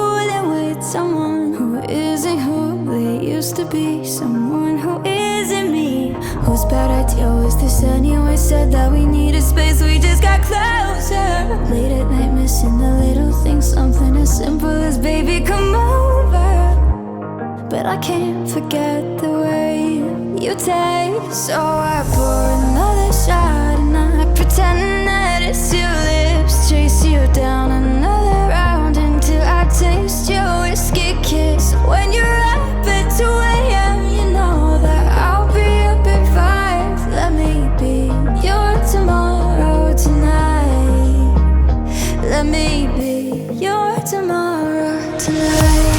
fooling with someone who isn't who they used to be, someone who isn't me. Whose bad idea was this anyway? Said that we needed space, we just got closer. Late at night missing the little things, something as simple as baby come over. But I can't forget the way you taste. So I pour another shot and I pretend that it's your lips. Chase you down another round until I taste your whiskey kiss. When you're up at 2 a.m., you know that I'll be up at 5. Let me be your tomorrow tonight. Let me be your tomorrow tonight.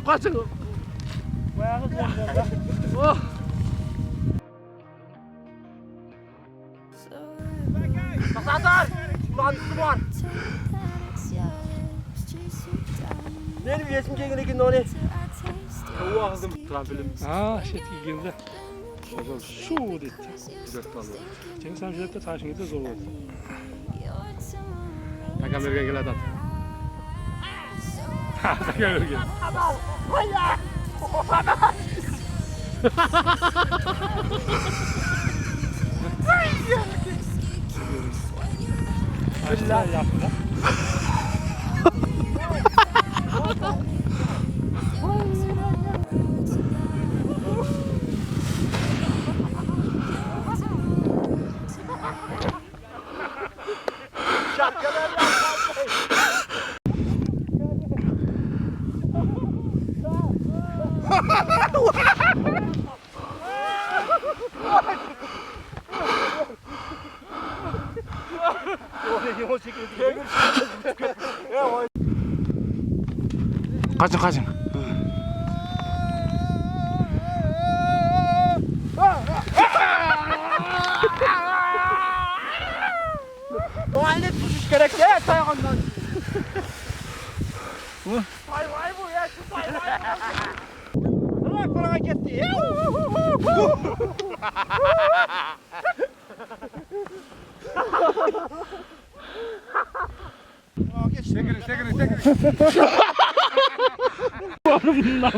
Quá chừng. Saklar! Mantıklı var. Benim yesim çekilirken onu. Tavuğu aldım. Trampolim. Ha, şey ilginde. Şöyle şu dedi. Güzel kaldı. Çünkü sen jette taşınca zor oldu. Kameraya gel adam. Ha, kameraya gel. Hayır! Aşağı yaptı. Kaçın kaçın. O alet düşüş gerek ya sayağından. Vay vay bu ya şu vay vay. Ulan kolay gitti. Çekirin. Varım lan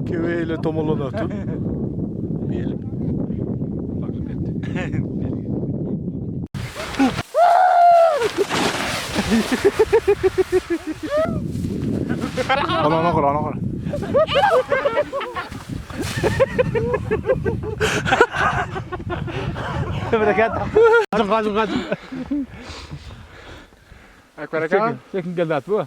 Keveyle tomolona atın. Biyelim. Bakın etti. Ana kor. Kaçın. Akbarakan. Çekin geldi at bu.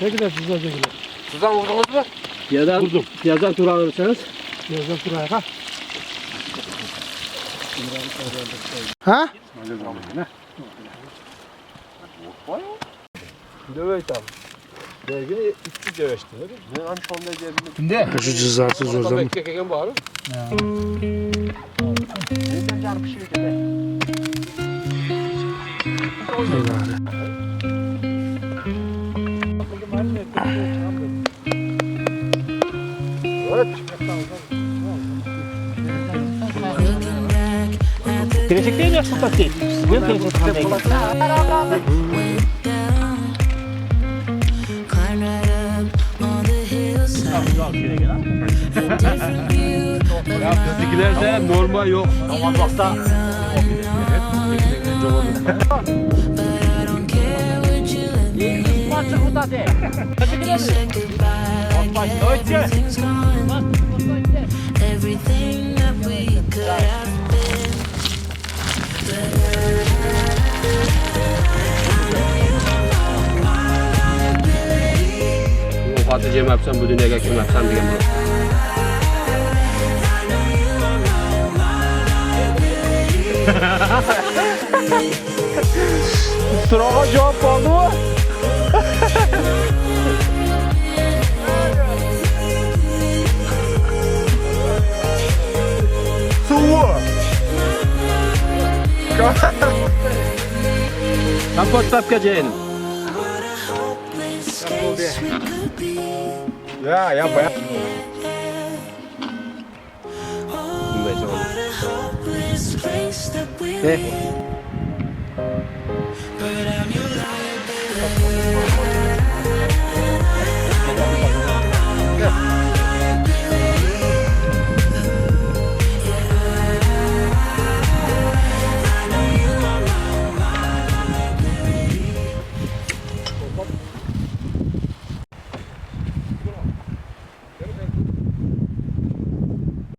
Peki de tuzla çekilir. Tuzdan vurdunuz mu? Piyazdan tur alırsanız. Birazdan turaya ha. Ha? Döveyt abi. Belki 300 döveşti. Ne lan şu anda cebimde. Kimde? Şu cızartı Orada bekleken var. Kirecek değil ya sokak değil. Bu kirecek tam değil. Climb right up on the hillside. Different view, but Giderse normal yok. Aman baksa. but I don't care what you let me. Maçı burada değil. You said goodbye like everything's gone. Everything that we could have been. Hatice'mi yapsam bu dünyaya kim yapsam diyeyim bunu. Sırağa cevap aldı mı? Kapat tapkaceğini. This space we could be. Ya yapma ya. Bilmece oldu. Hopeless place that we're in.